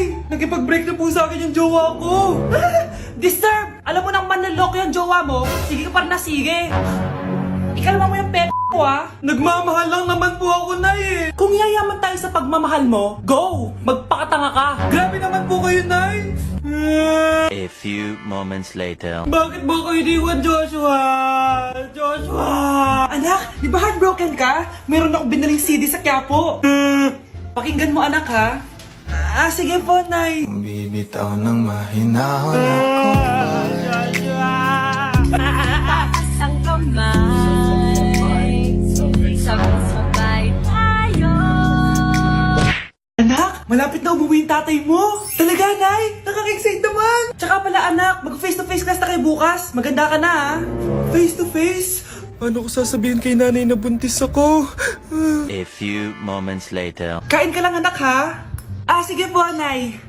Nay! Nakipag-break na po sa akin yung jowa ko! Disturb! Alam mo nang manloloko yung jowa mo, sige ka pa rin na sige. Ikalma mo yung ko ah. Nagmamahal lang naman po ako, Nay eh! Kung yayaman tayo sa pagmamahal mo, go! Magpakatanga ka! Grabe naman po kayo, Nay! A few moments later. Bakit ba kayo iniwan, Joshua? Joshua! Anak, di ba heartbroken ka? Meron ako binaling CD sa Quiapo. Pakinggan mo anak ha. Sige po, Nay. Bibitaw ng mahinahon ako. Taas ang kamay, sabay-sabay tayo. Anak, malapit na umuwi yung tatay mo. Talaga, Nay? Nakaka-excite naman. Tsaka pala, anak, mag-face-to-face class na kayo bukas. Maganda ka na, ha? Face-to-face? Paano ko sasabihin kay nanay na buntis ako? A few moments later. Kain ka lang, anak, ha? Sige po, Nay.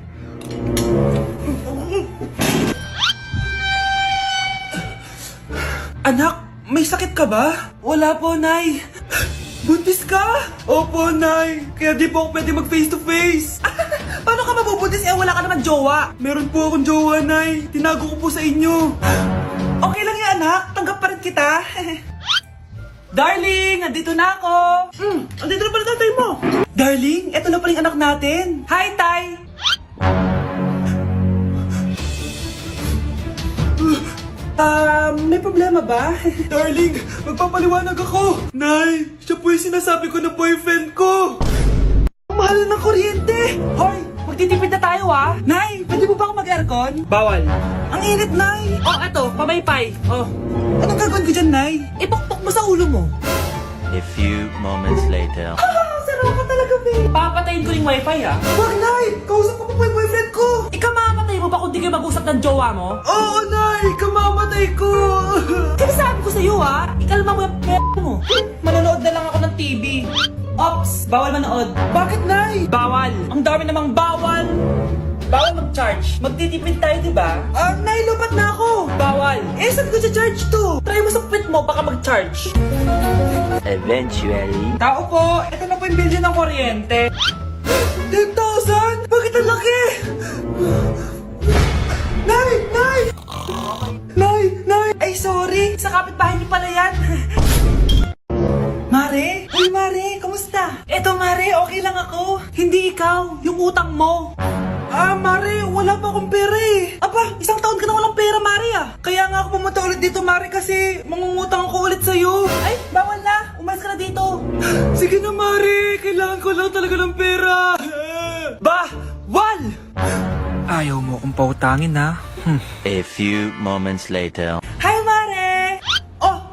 Anak, may sakit ka ba? Wala po, Nay. Buntis ka? Opo, Nay. Kaya di po ako pwede mag-face-to-face. Paano ka mabubuntis wala ka naman jowa? Meron po akong jowa, Nay. Tinago ko po sa inyo. Okay lang yan, anak. Tanggap pa rin kita. Darling, andito na ako. Andito na pala tatay mo. Darling, eto na pala yung anak natin. Hi, Tay. May problema ba? Darling, magpapaliwanag ako. Nay, siya po yung sinasabi ko na boyfriend ko. Ang mahal ng kuryente. Hoy, magtitipid na tayo ah. Nay, pwede mo ba ako mag-aircon? Bawal. Ang init, Nay. Eto, pamaypay. Anong gagawin ko dyan, Nay? Ipokpok mo sa ulo mo. A few moments later. Sarap ka talaga, babe. Papatayin ko yung wifi, ah. Wag, Nay. Kausap ko po yung boyfriend ko. Ikaw mamamatay mo ba kung di kayo mag-usap ng jowa mo? Oo, Nay. Kamamatay ko. Sinasabi ko sa'yo, ah. Ikalma mo yung mo. Manonood na lang ako ng TV. Ops, bawal manood. Bakit, Nay? Bawal. Ang dami namang bawal. Bawal mag-charge. Magtitipid tayo, di ba? Nay, lupat na ako. Bawal. Saan ko charge to? Try mo sa puwit mo, baka mag-charge. Eventually. Tao po, ito na po yung bill ng kuryente. 10,000? Bakit ang laki? Nay! Nay! Nay! Nay! Ay, sorry. Sa kapitbahay niyo pala yan. Mare? Uy, Mare. Kamusta? Eto, Mare. Okay lang ako. Hindi ikaw. Yung utang mo. Mare, wala pa akong pera eh. Aba, isang taon ka na walang pera, Mare ah. Kaya nga ako pumunta ulit dito, Mare, kasi mangungutang ako ulit sa'yo. Ay, bawal na. Umalis ka na dito. Sige na, Mare. Kailangan ko lang talaga ng pera. Wal! Ayaw mo akong pautangin, ha? A few moments later. Hi, Mare!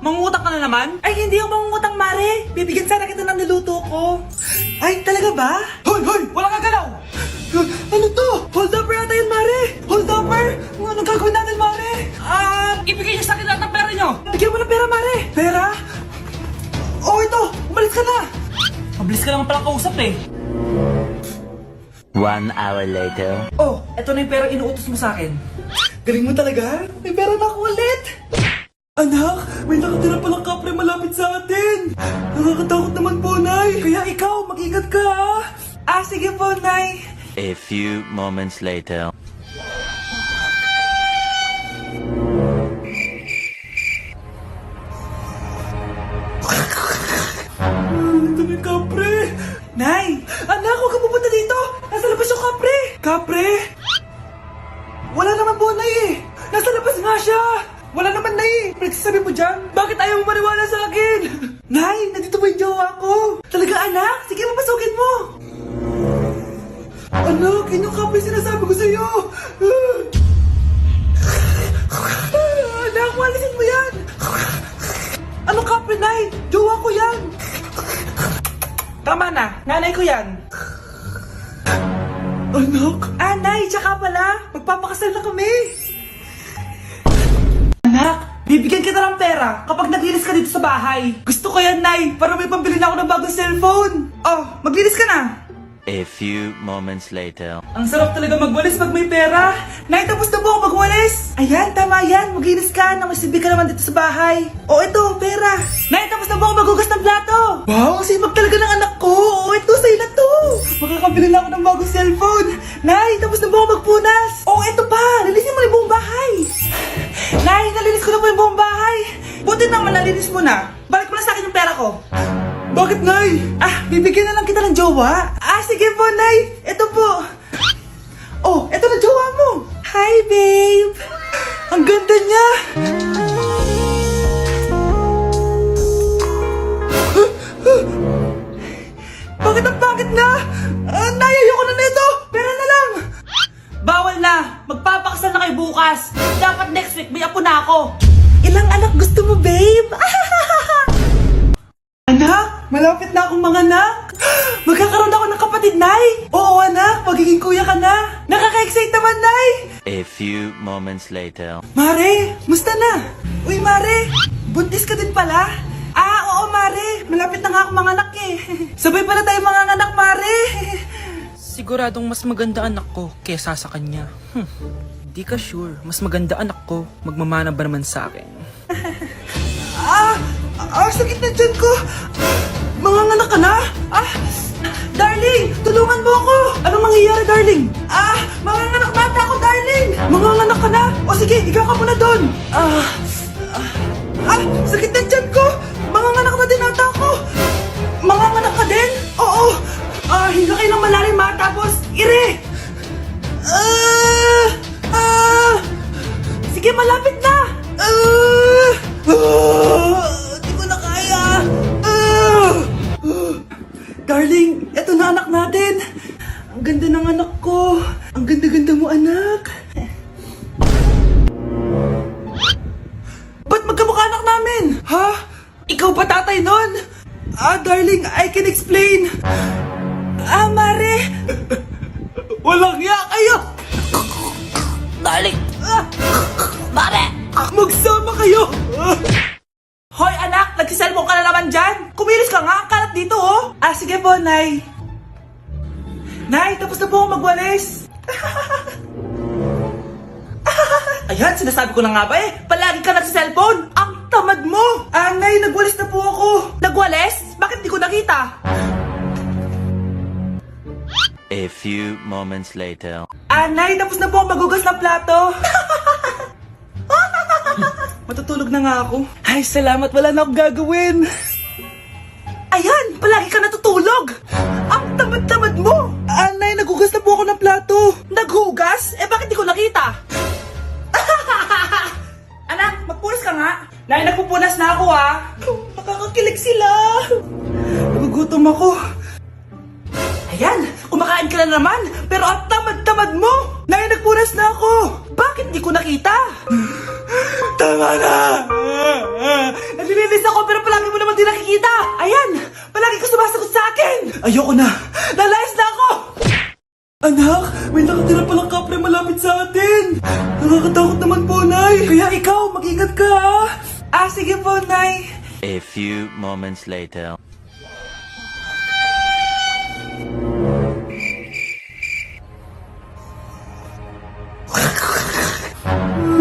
Mangungutang ka na naman? Ay, hindi ako mangungutang, Mare. Bibigyan sana kita ng niluto ko. Ay, talaga ba? Hoy! Hoy! Wala kang galaw! Ano to? Hold upper yata yun, Mare! Hold upper? Anong gagawin natin, Mare? Ibigay niyo sa akin lahat ng pera niyo! Bigyan mo ng pera, Mare! Pera? Oh, ito! Umalis ka na! Mabilis ka naman palang kausap eh. 1 hour later. Eto na yung pera inuutos mo sa akin. Galing mo talaga? May pera na ako ulit! Anak, may nakatira palang kapre malapit sa atin! Nakakatakot naman po, Nay! Kaya ikaw, mag-ingat ka, ha? Sige po, Nay. A few moments later. Ito na yung kapre! Nay! Anak, huwag ka pupunta dito! Nasa labas yung kapre! Kapre? Wala naman po, Nay eh! Nasa labas nga siya! Wala naman, Nay! Pinagsasabi mo dyan? Bakit ayaw mo maniwala sa akin? Nay, nandito po yung jowa ko! Talaga, anak? Sige, mapasukin mo! Anak, yun yung kapre sinasabi ko sa'yo! Anak, walisin mo yan! Anong kapre, Nay? Jowa ko yan! Tama na, nanay ko yan. Anak? Nay, tsaka pala, magpapakasal na kami. Anak, bibigyan kita ng pera kapag naglinis ka dito sa bahay. Gusto ko yan, Nay, para may pambili na ako ng bagong cellphone. Maglinis ka na. A few moments later. Ang sarap talaga magwalis pag may pera. Nay, tapos na po ako magwalis. Ayan, tama yan. Maglinis ka. Namasibi ka naman dito sa bahay. Ito, pera. Nay, tapos na po ako maghugas ng plato. Wow, ang sipag talaga ng anak ko! Ito, sa'yo na to! Makakabili na ako ng bagong cellphone. Nay, tapos na ba ako magpunas? Oh, eto pa. Linisin mo na yung buong bahay. Nay, nalinis ko na po yung buong bahay. Buti naman nalinis mo na. Balik mo na sa akin yung pera ko. Bakit, Nay? Bibigyan na lang kita ng jowa. Sige po, Nay. Eto po. Oh, eto na jowa mo. Hi, babe. Ang ganda niya. Bakit ang pangit na? Nay, ayoko na nito. Pera na lang. Bawal na. Magpapakasal na kayo bukas. Dapat next week may apo na ako. Ilang anak gusto mo, babe? Anak, malapit na akong manganak. Magkakaroon ako ng kapatid, Nay. Oo, anak. Magiging kuya ka na. Nakaka-excite naman, Nay. A few moments later. Mare, musta na? Uy, Mare, buntis ka din pala? Oo, Mare. Malapit na nga akong manganak eh. Sabay pala tayo manganganak, Mare. Siguradong mas maganda anak ko kesa sa kanya. Di ka sure. Mas maganda anak ko. Magmamana ba naman sa akin? Sakit na dyan ko. Manganganak ka na? Darling, tulungan mo ako. Anong mangyayari, darling? Manganganak na ata ako, darling. Manganganak ka na? O sige, ikaw ka muna doon. Sakit na dyan ko. Manganganak na din ata ako. Manganganak ka din? Oo. Hinga kayo ng malalim ha, tapos ire. Sige, malapit na. Di ko na kaya. Darling, eto na anak natin. Ang ganda ng anak ko. Ang ganda-ganda mo, anak. Ba't magkamukha anak namin? Ha? Ikaw ba tatay nun? Darling, I can explain. Mare. Walang hiya kayo. Darling! Mare! Magsama kayo. Hoy anak, nagsiselfone ka na naman dyan. Kumilos ka nga, ang kalat dito oh. Sige po, Nay. Nay, tapos na po ako magwalis. Ayan, sinasabi ko na nga ba eh. Palagi ka nagsiselfone. Ang tamad mo. Nay, nagwalis na po ako. Nagwalis? Bakit di ko nakita? A few moments later. Nay, tapos na po ako magugas ng plato. Matutulog na nga ako. Ay, salamat. Wala na akong gagawin. Ayan, palagi ka natutulog. Ang tamad-tamad mo. Nay, naghugas na po ako ng plato. Naghugas? Bakit di ko nakita? Anak, magpunas ka nga. Nay, nagpupunas na ako Nakakakilig sila. Nagugutom ako. Ayan, kumakain ka na naman. Pero ang tamad-tamad mo. Nay, nagpunas na ako. Bakit di ko nakita? Tama na. Naglilinis ako pero palagi mo naman di nakikita. Ayan, palagi ka sumasagot sa akin. Ayoko na. Lalayas na ako. Anak, may nakatira palang kapre malapit sa atin. Nakakatakot naman po, Nay. Kaya ikaw, mag-ingat ka sige po, Nay. A few moments later.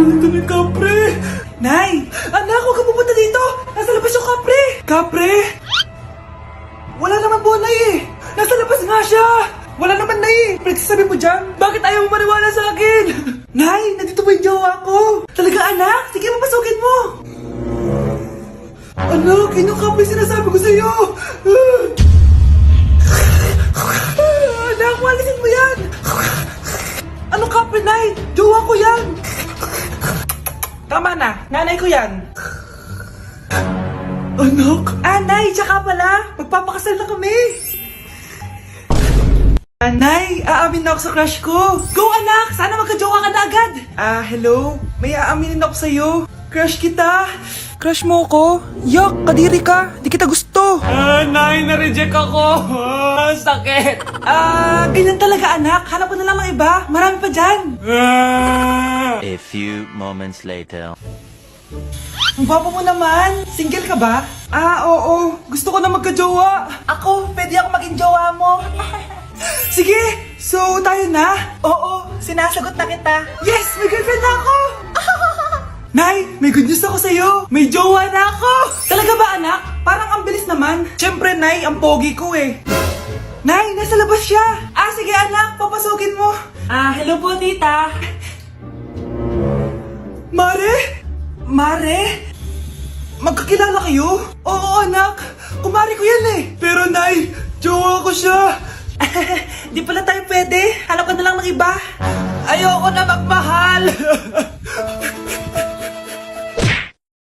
Ito na yung kapre. Nay! Anak, huwag ka pupunta dito! Nasa labas yung kapre! Kapre? Wala naman po, Nay eh! Nasa labas nga siya! Wala naman, Nay eh! Pinagsasabi mo dyan? Bakit ayaw mo maniwala sa akin? Nay, nandito po yung jowa ko! Talaga, anak? Sige, papasukin mo! Anak, yun yung kapre sinasabi ko sa'yo! Anak, walisin mo yan! Anong kapre, Nay? Jowa ko yan! Tama na, nanay ko yan. Anak? Nay, tsaka pala, magpapakasal na kami. Nay, aamin na ako sa crush ko. Go anak, sana magka-jowa ka na agad. Hello? May aaminin ako sa'yo. Crush kita. Crush mo ko? Yak, kadiri ka. Di kita gusto. Nay, na-reject ako. Sakit. Ganyan talaga anak. Hanap mo na lang ng iba. Marami pa dyan. A few moments later. Ang gwapo mo naman. Single ka ba? Oo. Gusto ko na magka-jowa. Ako, pwede ako maging jowa mo. Sige, so tayo na? Oo, sinasagot na kita. Yes, may girlfriend na ako. Nay, may good news ako sa'yo. May jowa na ako. Talaga ba anak? Parang ang bilis naman. Siyempre, Nay, ang pogi ko eh. Nay, nasa labas siya. Sige anak, papasukin mo. Hello po, tita. Mare? Mare? Magkakilala kayo? Oo anak, kumari ko yan eh. Pero Nay, jowa ko siya. Di pala tayo pwede. Hanap ka na lang ng iba. Ayoko na magmahal.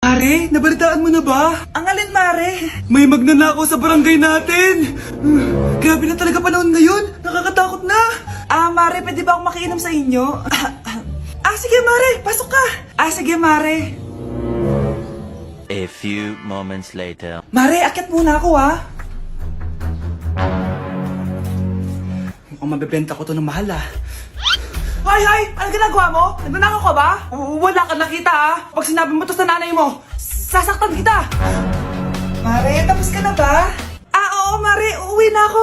Mare, nabalitaan mo na ba? Ang alin, Mare? May magnanakaw sa barangay natin. Grabe na talaga panahon ngayon. Nakakatakot na. Mare, pwede ba akong makiinom sa inyo? Sige, Mare. Pasok ka. Sige, Mare. A few moments later. Mare, akyat muna ako, Mukhang mabibenta ko to ng mahal, Hay! Ano ginagawa mo? Nagnanakaw ka ba? Wala ka nakita, Pag sinabi mo to sa nanay mo, sasaktan kita! Mare, tapos ka na ba? Oo, Mare. Uuwi na ako.